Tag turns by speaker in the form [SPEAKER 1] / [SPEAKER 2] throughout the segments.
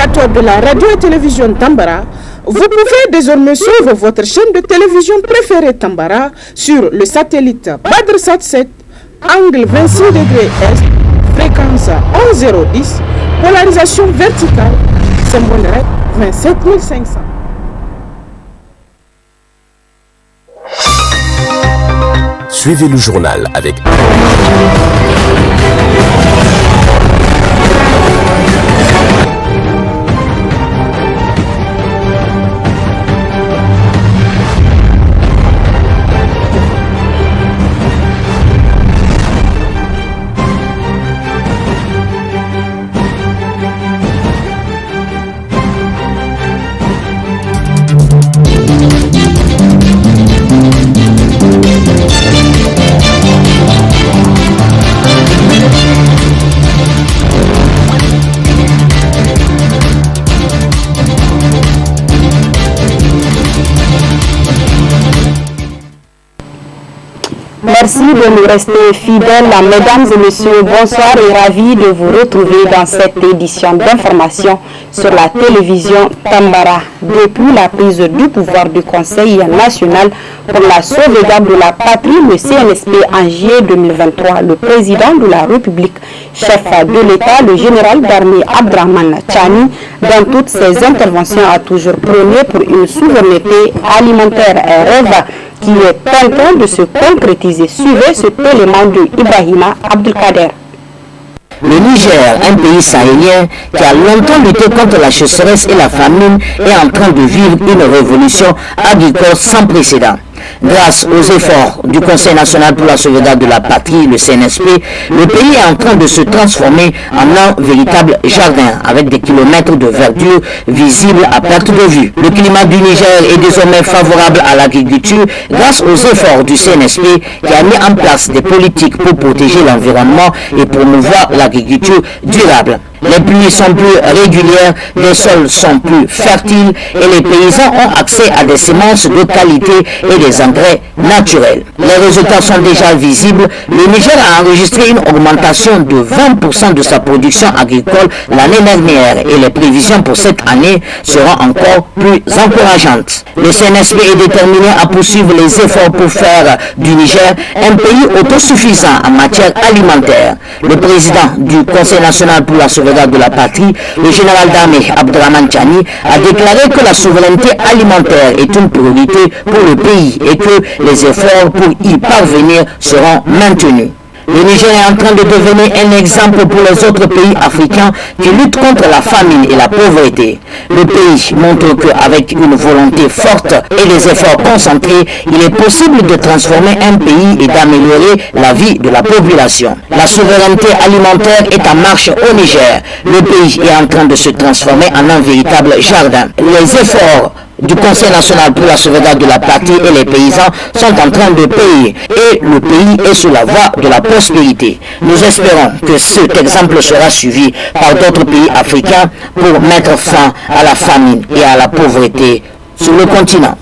[SPEAKER 1] téléspectateurs de la radio et télévision Tambara, vous pouvez désormais suivre votre chaîne de télévision préférée Tambara sur le satellite Badrsat 7, angle 26 degrés Est, fréquence 11010, polarisation verticale, symbole REC 27500.
[SPEAKER 2] Suivez le journal avec
[SPEAKER 3] Merci de nous rester fidèles. Mesdames et messieurs, bonsoir et ravi de vous retrouver dans cette édition d'information sur la télévision Tambara. Depuis la prise du pouvoir du Conseil national pour la sauvegarde de la patrie, le CNSP en juillet 2023, le président de la République, chef de l'État, le général d'armée Abdrahmane Tchani, dans toutes ses interventions, a toujours prôné pour une souveraineté alimentaire, un rêve qui est en train de se concrétiser. Suivez cet élément de Ibrahima Abdelkader.
[SPEAKER 4] Le Niger, un pays sahélien qui a longtemps lutté contre la sécheresse et la famine, est en train de vivre une révolution agricole sans précédent. Grâce aux efforts du Conseil national pour la sauvegarde de la patrie, le CNSP, le pays est en train de se transformer en un véritable jardin avec des kilomètres de verdure visibles à perte de vue. Le climat du Niger est désormais favorable à l'agriculture grâce aux efforts du CNSP qui a mis en place des politiques pour protéger l'environnement et promouvoir l'agriculture durable. Les pluies sont plus régulières, les sols sont plus fertiles et les paysans ont accès à des semences de qualité et des engrais naturels. Les résultats sont déjà visibles. Le Niger a enregistré une augmentation de 20% de sa production agricole l'année dernière et les prévisions pour cette année seront encore plus encourageantes. Le CNSP est déterminé à poursuivre les efforts pour faire du Niger un pays autosuffisant en matière alimentaire. Le président du Conseil national pour la sauvegarde de la patrie, le général d'armée Abdrahmane Tchani, a déclaré que la souveraineté alimentaire est une priorité pour le pays et que les efforts pour y parvenir seront maintenus. Le Niger est en train de devenir un exemple pour les autres pays africains qui luttent contre la famine et la pauvreté. Le pays montre qu'avec une volonté forte et des efforts concentrés, il est possible de transformer un pays et d'améliorer la vie de la population. La souveraineté alimentaire est en marche au Niger. Le pays est en train de se transformer en un véritable jardin. Les efforts du Conseil national pour la sauvegarde de la patrie et les paysans sont en train de payer et le pays est sur la voie de la prospérité. Nous espérons que cet exemple sera suivi par d'autres pays africains pour mettre fin à la famine et à la pauvreté sur le continent.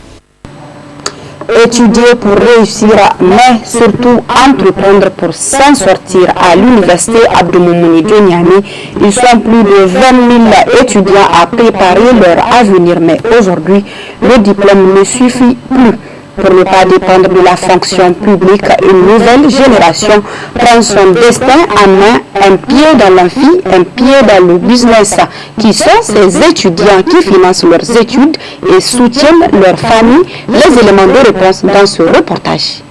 [SPEAKER 3] Étudier pour réussir, mais surtout entreprendre pour s'en sortir à l'université Abdou-Moumouni de Niamey. Ils sont plus de 20 000 étudiants à préparer leur avenir, mais aujourd'hui, le diplôme ne suffit plus. Pour ne pas dépendre de la fonction publique, une nouvelle génération prend son destin en main, un pied dans l'amphi, un pied dans le business. Qui sont ces étudiants qui financent leurs études et soutiennent leurs familles? Les éléments de réponse dans ce reportage.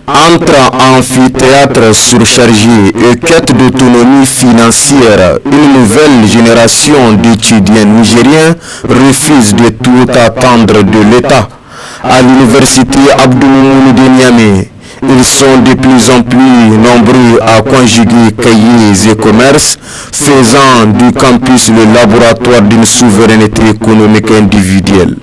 [SPEAKER 5] Entre amphithéâtre surchargé et quête d'autonomie financière, une nouvelle génération d'étudiants nigériens refuse de tout attendre de l'État. À l'université Abdou-Moumouni de Niamey, ils sont de plus en plus nombreux à conjuguer cahiers et commerce, faisant du campus le laboratoire d'une souveraineté économique individuelle.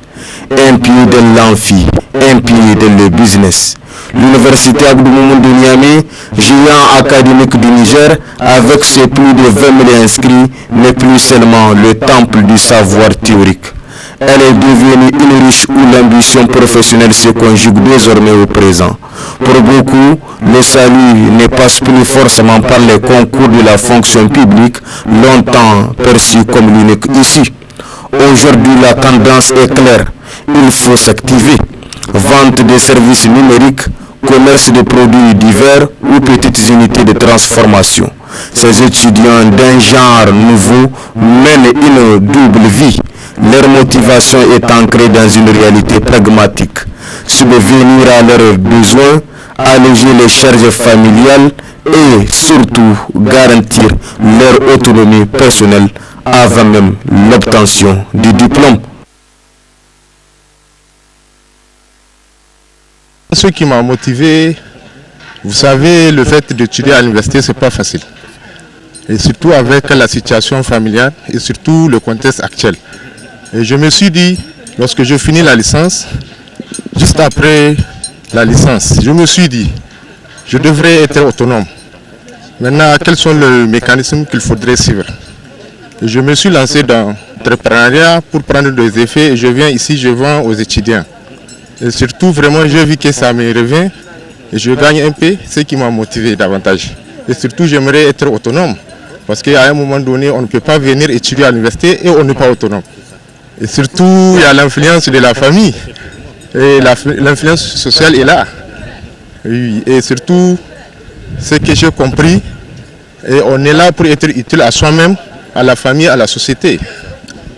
[SPEAKER 5] Un pied dans l'amphi, un pied dans le business. L'université Abdou-Moumouni de Niamey, géant académique du Niger, avec ses plus de 20 000 inscrits, n'est plus seulement le temple du savoir théorique. Elle est devenue une riche où l'ambition professionnelle se conjugue désormais au présent. Pour beaucoup, le salut ne passe plus forcément par les concours de la fonction publique, longtemps perçus comme l'unique issue. Aujourd'hui, la tendance est claire. Il faut s'activer. Vente des services numériques, commerce de produits divers ou petites unités de transformation. Ces étudiants d'un genre nouveau mènent une double vie. Leur motivation est ancrée dans une réalité pragmatique. Subvenir à leurs besoins, alléger les charges familiales et surtout garantir leur autonomie personnelle avant même l'obtention du diplôme.
[SPEAKER 6] Ce qui m'a motivé, vous savez, le fait d'étudier à l'université, c'est pas facile. Et surtout avec la situation familiale et surtout le contexte actuel. Et je me suis dit, lorsque je finis la licence, juste après la licence, je me suis dit, je devrais être autonome. Maintenant, quels sont les mécanismes qu'il faudrait suivre? Et je me suis lancé dans l'entrepreneuriat pour prendre des effets et je viens ici, je vends aux étudiants. Et surtout, vraiment, j'ai vu que ça me revient et je gagne un peu, ce qui m'a motivé davantage. Et surtout, j'aimerais être autonome. Parce qu'à un moment donné, on ne peut pas venir étudier à l'université et on n'est pas autonome. Et surtout, il y a l'influence de la famille. Et l'influence sociale est là. Et surtout, ce que j'ai compris, et on est là pour être utile à soi-même, à la famille, à la société.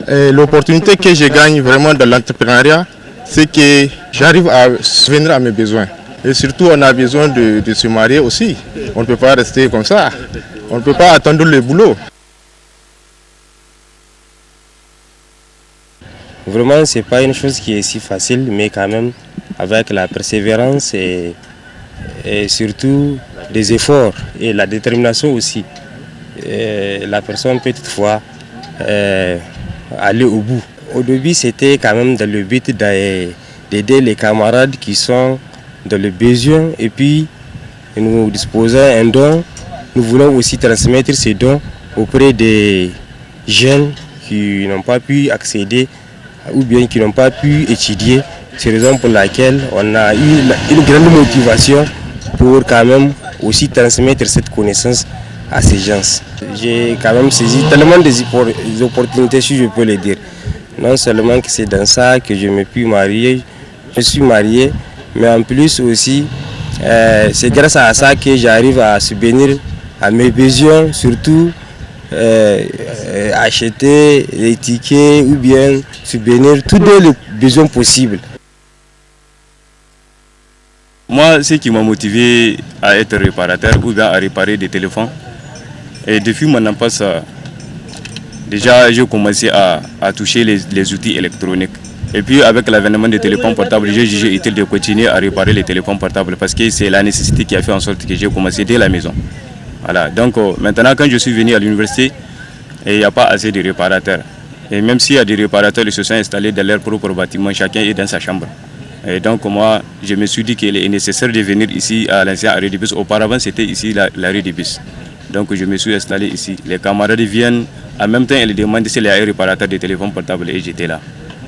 [SPEAKER 6] Et l'opportunité que je gagne vraiment dans l'entrepreneuriat, c'est que j'arrive à subvenir à mes besoins. Et surtout, on a besoin de se marier aussi. On ne peut pas rester comme ça. On ne peut pas attendre le boulot.
[SPEAKER 7] Vraiment, ce n'est pas une chose qui est si facile, mais quand même, avec la persévérance et surtout des efforts et la détermination aussi, la personne peut toutefois aller au bout. Au début, c'était quand même dans le but d'aider les camarades qui sont dans le besoin et puis nous disposons d'un don. Nous voulons aussi transmettre ces dons auprès des jeunes qui n'ont pas pu accéder ou bien qui n'ont pas pu étudier. C'est la raison pour laquelle on a eu une grande motivation pour quand même aussi transmettre cette connaissance à ces gens. J'ai quand même saisi tellement des opportunités, si je peux le dire. Non seulement que c'est dans ça que je me suis marié, mais en plus aussi, c'est grâce à ça que j'arrive à subvenir à mes besoins, surtout acheter les tickets ou bien subvenir tous les besoins possibles.
[SPEAKER 8] Moi, ce qui m'a motivé à être réparateur ou bien à réparer des téléphones, et depuis mon enfance, déjà j'ai commencé à toucher les outils électroniques. Et puis avec l'avènement des téléphones portables, j'ai jugé utile de continuer à réparer les téléphones portables parce que c'est la nécessité qui a fait en sorte que j'ai commencé dès la maison. Voilà. Donc maintenant quand je suis venu à l'université, il n'y a pas assez de réparateurs. Et même s'il y a des réparateurs, ils se sont installés dans leur propre bâtiment, chacun est dans sa chambre. Et donc moi, je me suis dit qu'il est nécessaire de venir ici à l'ancien arrêt de bus. Auparavant, c'était ici l'arrêt de bus. Donc je me suis installé ici. Les camarades viennent, en même temps, ils demandent si il y a un réparateur de téléphone portable et j'étais là.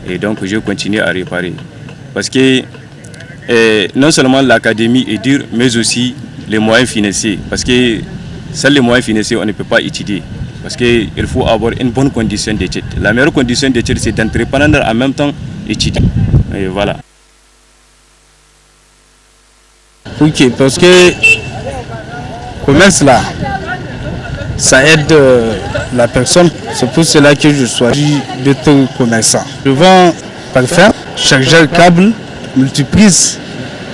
[SPEAKER 8] Et donc je continue à réparer. Parce que non seulement l'académie est dure, mais aussi les moyens financiers. Parce que sans les moyens financiers, on ne peut pas étudier. Parce qu'il faut avoir une bonne condition d'étude. La meilleure condition d'étude, c'est d'entreprendre en même temps étudier. Et voilà.
[SPEAKER 9] Ok, parce que commerce là, ça aide la personne. C'est pour cela que je choisis d'être commerçant. Je vends parfum, chargeur câble, multiprise,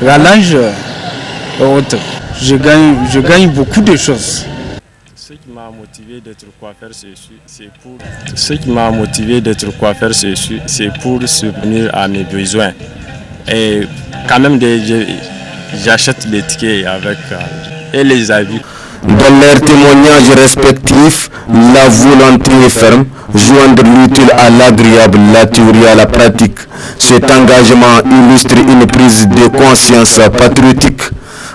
[SPEAKER 9] rallonge et autres. Je gagne beaucoup de choses.
[SPEAKER 8] Ce qui m'a motivé d'être coiffeur, c'est pour subvenir à mes besoins. Et quand même, j'achète les tickets avec et les habits.
[SPEAKER 5] Dans leurs témoignages respectifs, la volonté est ferme, joindre l'utile à l'agréable, la théorie à la pratique. Cet engagement illustre une prise de conscience patriotique.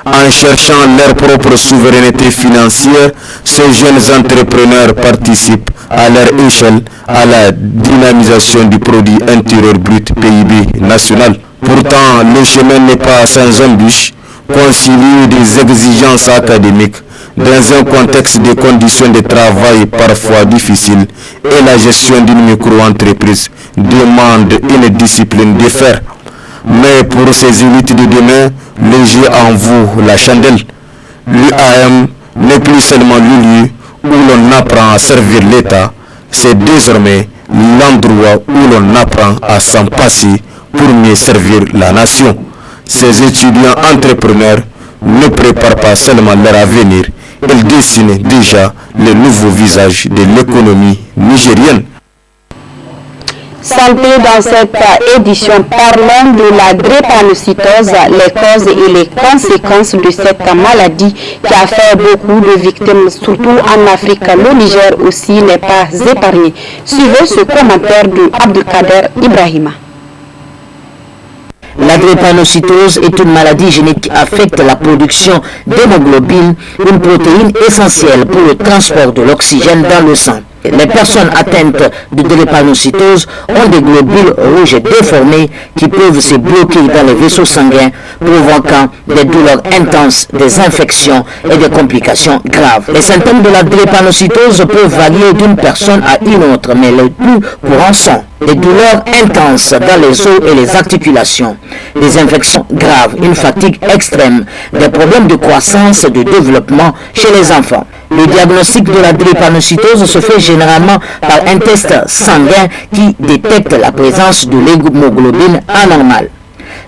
[SPEAKER 5] En cherchant leur propre souveraineté financière, ces jeunes entrepreneurs participent à leur échelle à la dynamisation du produit intérieur brut PIB national. Pourtant, le chemin n'est pas sans embûches, concilier des exigences académiques dans un contexte de conditions de travail parfois difficiles et la gestion d'une micro-entreprise demande une discipline de fer. Mais pour ces élites de demain, le jeu en vaut la chandelle. L'UAM n'est plus seulement le lieu où l'on apprend à servir l'État, c'est désormais l'endroit où l'on apprend à s'en passer pour mieux servir la nation. Ces étudiants entrepreneurs ne préparent pas seulement leur avenir, ils dessinent déjà le nouveau visage de l'économie nigérienne.
[SPEAKER 3] Santé dans cette édition, parlons de la drépanocytose, les causes et les conséquences de cette maladie qui a fait beaucoup de victimes, surtout en Afrique. Le Niger aussi n'est pas épargné. Suivez ce commentaire de Abdelkader Ibrahima.
[SPEAKER 4] La drépanocytose est une maladie génétique qui affecte la production d'hémoglobine, une protéine essentielle pour le transport de l'oxygène dans le sang. Les personnes atteintes de drépanocytose ont des globules rouges déformés qui peuvent se bloquer dans les vaisseaux sanguins, provoquant des douleurs intenses, des infections et des complications graves. Les symptômes de la drépanocytose peuvent varier d'une personne à une autre, mais les plus courants sont des douleurs intenses dans les os et les articulations, des infections graves, une fatigue extrême, des problèmes de croissance et de développement chez les enfants. Le diagnostic de la drépanocytose se fait généralement par un test sanguin qui détecte la présence de l'hémoglobine anormale.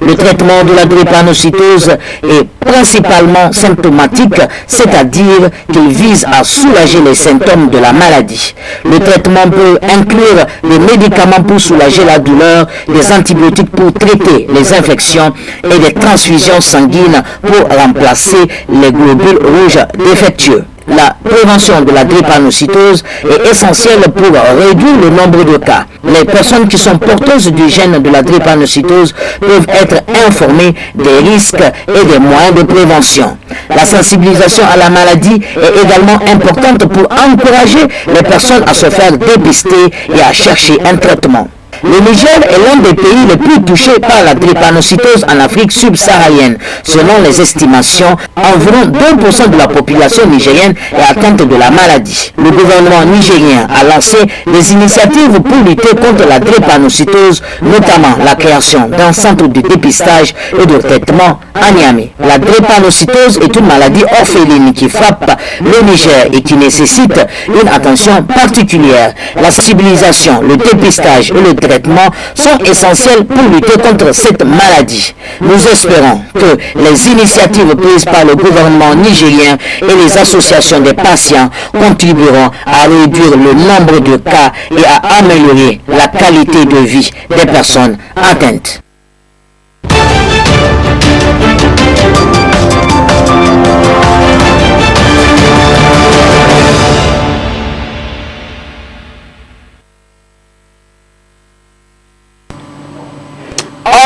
[SPEAKER 4] Le traitement de la drépanocytose est principalement symptomatique, c'est-à-dire qu'il vise à soulager les symptômes de la maladie. Le traitement peut inclure des médicaments pour soulager la douleur, des antibiotiques pour traiter les infections et des transfusions sanguines pour remplacer les globules rouges défectueux. La prévention de la drépanocytose est essentielle pour réduire le nombre de cas. Les personnes qui sont porteuses du gène de la drépanocytose peuvent être informées des risques et des moyens de prévention. La sensibilisation à la maladie est également importante pour encourager les personnes à se faire dépister et à chercher un traitement. Le Niger est l'un des pays les plus touchés par la drépanocytose en Afrique subsaharienne. Selon les estimations, environ 2% de la population nigérienne est atteinte de la maladie. Le gouvernement nigérien a lancé des initiatives pour lutter contre la drépanocytose, notamment la création d'un centre de dépistage et de traitement à Niamey. La drépanocytose est une maladie orpheline qui frappe le Niger et qui nécessite une attention particulière. La sensibilisation, le dépistage et le traitement sont essentiels pour lutter contre cette maladie. Nous espérons que les initiatives prises par le gouvernement nigérien et les associations des patients contribueront à réduire le nombre de cas et à améliorer la qualité de vie des personnes atteintes.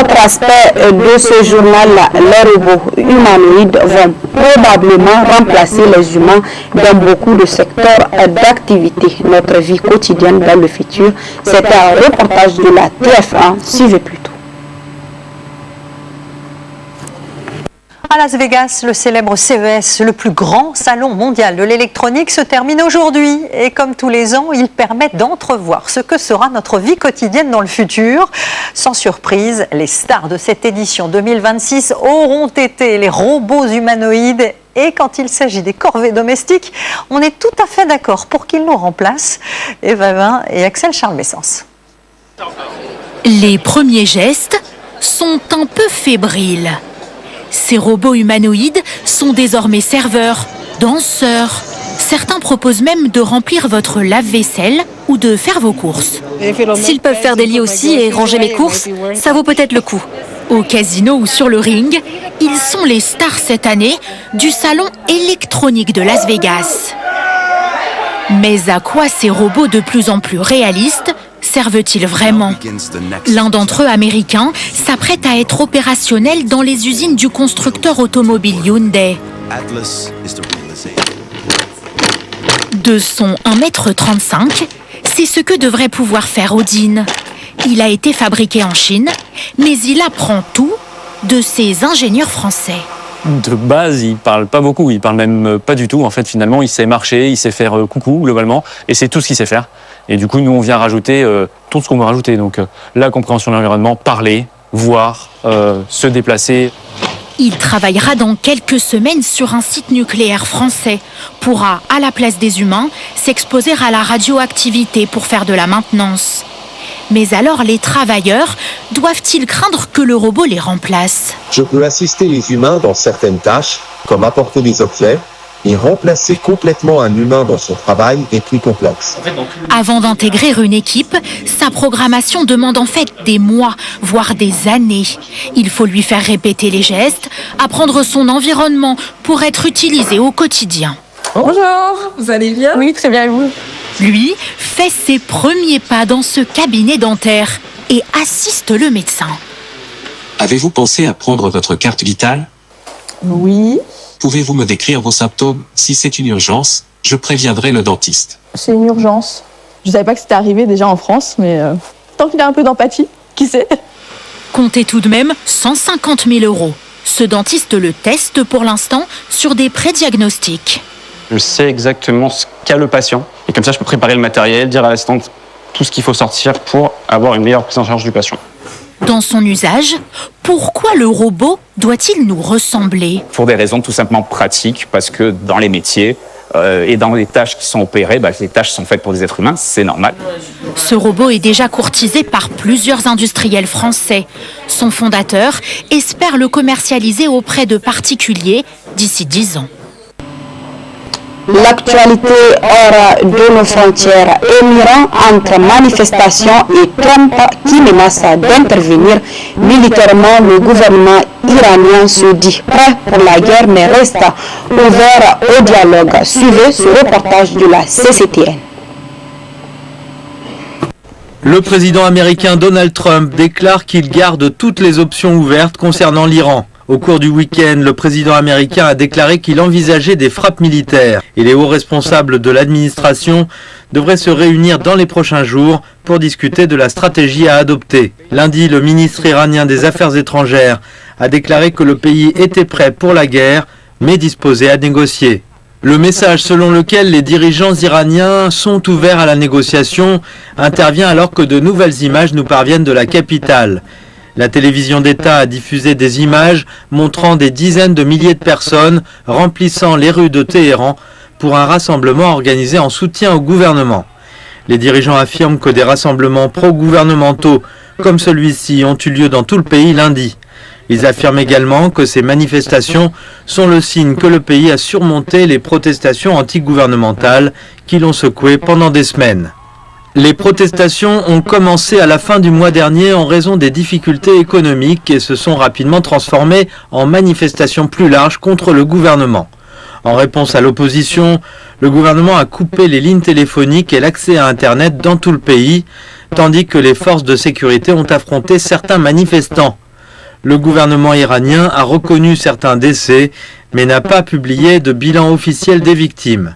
[SPEAKER 3] Autre aspect de ce journal, les robots humanoïdes vont probablement remplacer les humains dans beaucoup de secteurs d'activité. Notre vie quotidienne dans le futur, c'est un reportage de la TF1. Suivez plutôt.
[SPEAKER 10] À Las Vegas, le célèbre CES, le plus grand salon mondial de l'électronique, se termine aujourd'hui. Et comme tous les ans, il permet d'entrevoir ce que sera notre vie quotidienne dans le futur. Sans surprise, les stars de cette édition 2026 auront été les robots humanoïdes. Et quand il s'agit des corvées domestiques, on est tout à fait d'accord pour qu'ils nous remplacent. Eva Vin et Axel Charles-Bessens.
[SPEAKER 11] Les premiers gestes sont un peu fébriles. Ces robots humanoïdes sont désormais serveurs, danseurs. Certains proposent même de remplir votre lave-vaisselle ou de faire vos courses.
[SPEAKER 12] S'ils peuvent faire des lits aussi et ranger mes courses, ça vaut peut-être le coup.
[SPEAKER 11] Au casino ou sur le ring, ils sont les stars cette année du salon électronique de Las Vegas. Mais à quoi ces robots de plus en plus réalistes servent-ils vraiment? L'un d'entre eux, américain, s'apprête à être opérationnel dans les usines du constructeur automobile Hyundai. De son 1,35 m, c'est ce que devrait pouvoir faire Odin. Il a été fabriqué en Chine, mais il apprend tout de ses ingénieurs français.
[SPEAKER 13] De base, il parle pas beaucoup, il parle même pas du tout. En fait, finalement, il sait marcher, il sait faire coucou globalement, et c'est tout ce qu'il sait faire. Et du coup, nous, on vient rajouter tout ce qu'on veut rajouter. Donc, la compréhension de l'environnement, parler, voir, se déplacer.
[SPEAKER 11] Il travaillera dans quelques semaines sur un site nucléaire français, pourra, à la place des humains, s'exposer à la radioactivité pour faire de la maintenance. Mais alors, les travailleurs doivent-ils craindre que le robot les remplace?
[SPEAKER 14] Je peux assister les humains dans certaines tâches, comme apporter des objets, et remplacer complètement un humain dans son travail est plus complexe.
[SPEAKER 11] Avant d'intégrer une équipe, sa programmation demande en fait des mois, voire des années. Il faut lui faire répéter les gestes, apprendre son environnement pour être utilisé au quotidien.
[SPEAKER 15] Bonjour, vous allez bien?
[SPEAKER 12] Oui, très bien, et vous?
[SPEAKER 11] Lui fait ses premiers pas dans ce cabinet dentaire et assiste le médecin.
[SPEAKER 16] Avez-vous pensé à prendre votre carte vitale?
[SPEAKER 15] Oui.
[SPEAKER 16] Pouvez-vous me décrire vos symptômes? Si c'est une urgence, je préviendrai le dentiste.
[SPEAKER 15] C'est une urgence. Je savais pas que c'était arrivé déjà en France, mais tant qu'il a un peu d'empathie, qui sait?
[SPEAKER 11] Comptez tout de même 150 000 €. Ce dentiste le teste pour l'instant sur des prédiagnostics.
[SPEAKER 17] Je sais exactement ce qu'a le patient. Et comme ça, je peux préparer le matériel, dire à l'assistante tout ce qu'il faut sortir pour avoir une meilleure prise en charge du patient.
[SPEAKER 11] Dans son usage, pourquoi le robot doit-il nous ressembler?
[SPEAKER 17] Pour des raisons tout simplement pratiques, parce que dans les métiers et dans les tâches qui sont opérées, les tâches sont faites pour des êtres humains, c'est normal.
[SPEAKER 11] Ce robot est déjà courtisé par plusieurs industriels français. Son fondateur espère le commercialiser auprès de particuliers d'ici 10 ans.
[SPEAKER 3] L'actualité hors de nos frontières, émirant entre manifestations et Trump qui menace d'intervenir militairement, le gouvernement iranien se dit prêt pour la guerre mais reste ouvert au dialogue. Suivez ce reportage de la CCTN.
[SPEAKER 18] Le président américain Donald Trump déclare qu'il garde toutes les options ouvertes concernant l'Iran. Au cours du week-end, le président américain a déclaré qu'il envisageait des frappes militaires et les hauts responsables de l'administration devraient se réunir dans les prochains jours pour discuter de la stratégie à adopter. Lundi, le ministre iranien des Affaires étrangères a déclaré que le pays était prêt pour la guerre, mais disposé à négocier. Le message selon lequel les dirigeants iraniens sont ouverts à la négociation intervient alors que de nouvelles images nous parviennent de la capitale. La télévision d'État a diffusé des images montrant des dizaines de milliers de personnes remplissant les rues de Téhéran pour un rassemblement organisé en soutien au gouvernement. Les dirigeants affirment que des rassemblements pro-gouvernementaux comme celui-ci ont eu lieu dans tout le pays lundi. Ils affirment également que ces manifestations sont le signe que le pays a surmonté les protestations antigouvernementales qui l'ont secoué pendant des semaines. Les protestations ont commencé à la fin du mois dernier en raison des difficultés économiques et se sont rapidement transformées en manifestations plus larges contre le gouvernement. En réponse à l'opposition, le gouvernement a coupé les lignes téléphoniques et l'accès à Internet dans tout le pays, tandis que les forces de sécurité ont affronté certains manifestants. Le gouvernement iranien a reconnu certains décès, mais n'a pas publié de bilan officiel des victimes.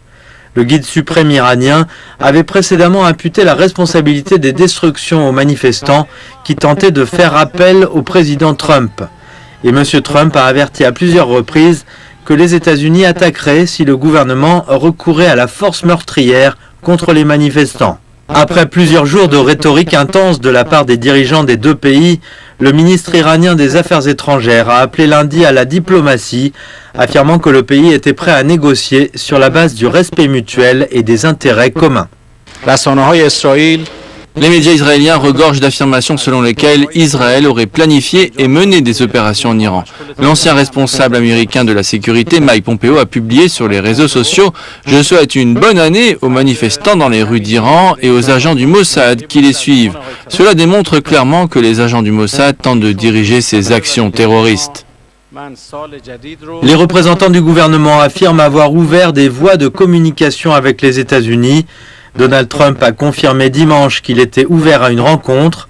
[SPEAKER 18] Le guide suprême iranien avait précédemment imputé la responsabilité des destructions aux manifestants qui tentaient de faire appel au président Trump. Et M. Trump a averti à plusieurs reprises que les États-Unis attaqueraient si le gouvernement recourait à la force meurtrière contre les manifestants. Après plusieurs jours de rhétorique intense de la part des dirigeants des deux pays, le ministre iranien des Affaires étrangères a appelé lundi à la diplomatie, affirmant que le pays était prêt à négocier sur la base du respect mutuel et des intérêts communs.
[SPEAKER 19] Les médias israéliens regorgent d'affirmations selon lesquelles Israël aurait planifié et mené des opérations en Iran. L'ancien responsable américain de la sécurité, Mike Pompeo, a publié sur les réseaux sociaux « Je souhaite une bonne année aux manifestants dans les rues d'Iran et aux agents du Mossad qui les suivent. Cela démontre clairement que les agents du Mossad tentent de diriger ces actions terroristes. »
[SPEAKER 18] Les représentants du gouvernement affirment avoir ouvert des voies de communication avec les États-Unis, Donald Trump a confirmé dimanche qu'il était ouvert à une rencontre.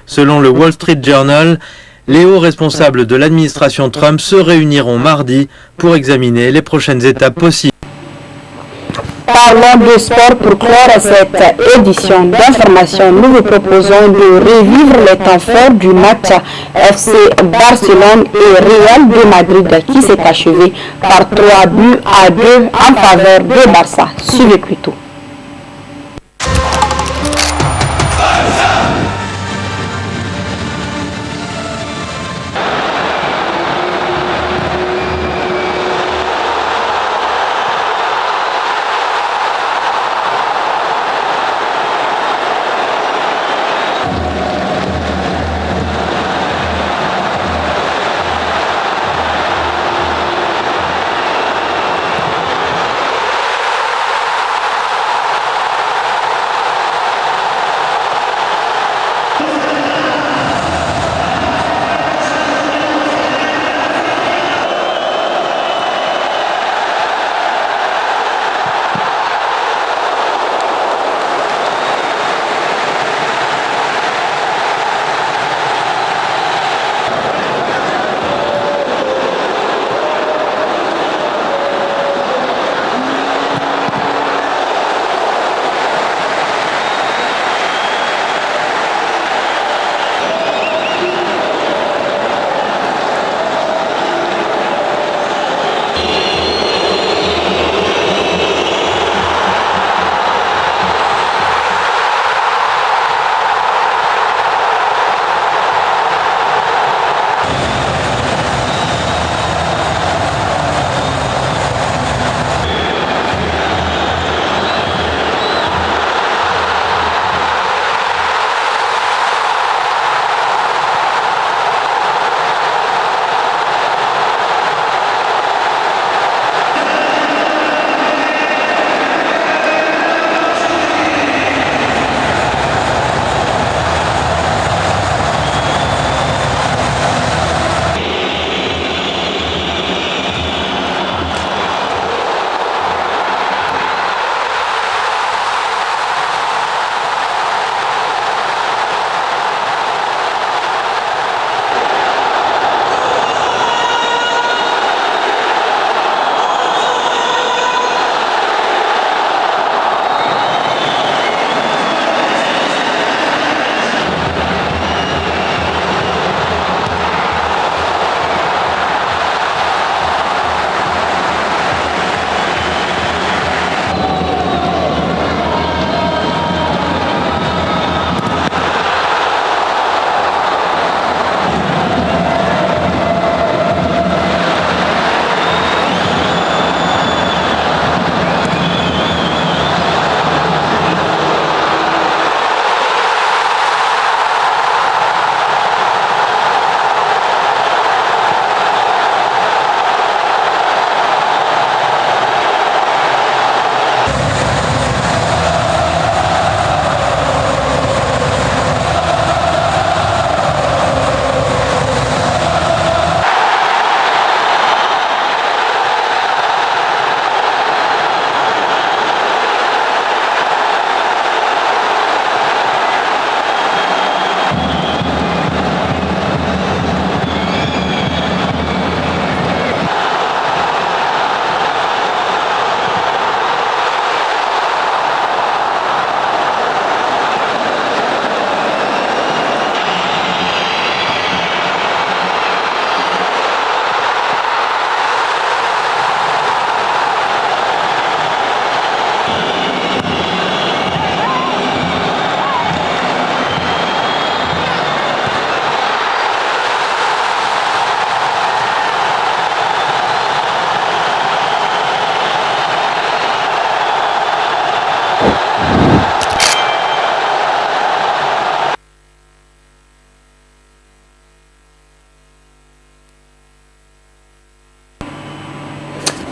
[SPEAKER 18] Selon le Wall Street Journal, les hauts responsables de l'administration Trump se réuniront mardi pour examiner les prochaines étapes possibles.
[SPEAKER 3] Parlons de sport pour clore cette édition d'information. Nous vous proposons de revivre les temps forts du match FC Barcelone et Real de Madrid qui s'est achevé par 3-2 en faveur de Barça. Suivez plutôt.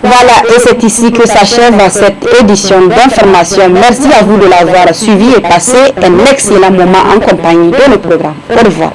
[SPEAKER 3] Voilà, et c'est ici que s'achève cette édition d'information. Merci à vous de l'avoir suivi et passé un excellent moment en compagnie de nos programmes. Au revoir.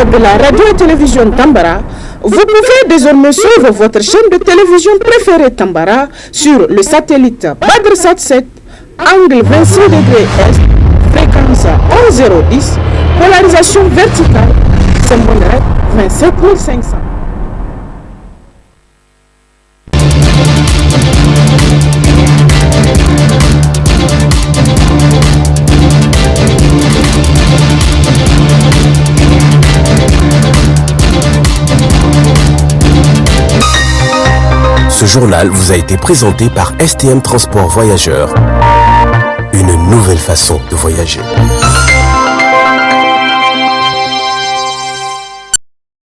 [SPEAKER 1] de la radio et télévision Tambara, vous pouvez désormais suivre votre chaîne de télévision préférée Tambara sur le satellite BadrSat 7, angle 26 degrés Est, fréquence 11010, polarisation verticale, symbole 27500.
[SPEAKER 2] Ce journal vous a été présenté par STM Transport Voyageurs. Une nouvelle façon de voyager.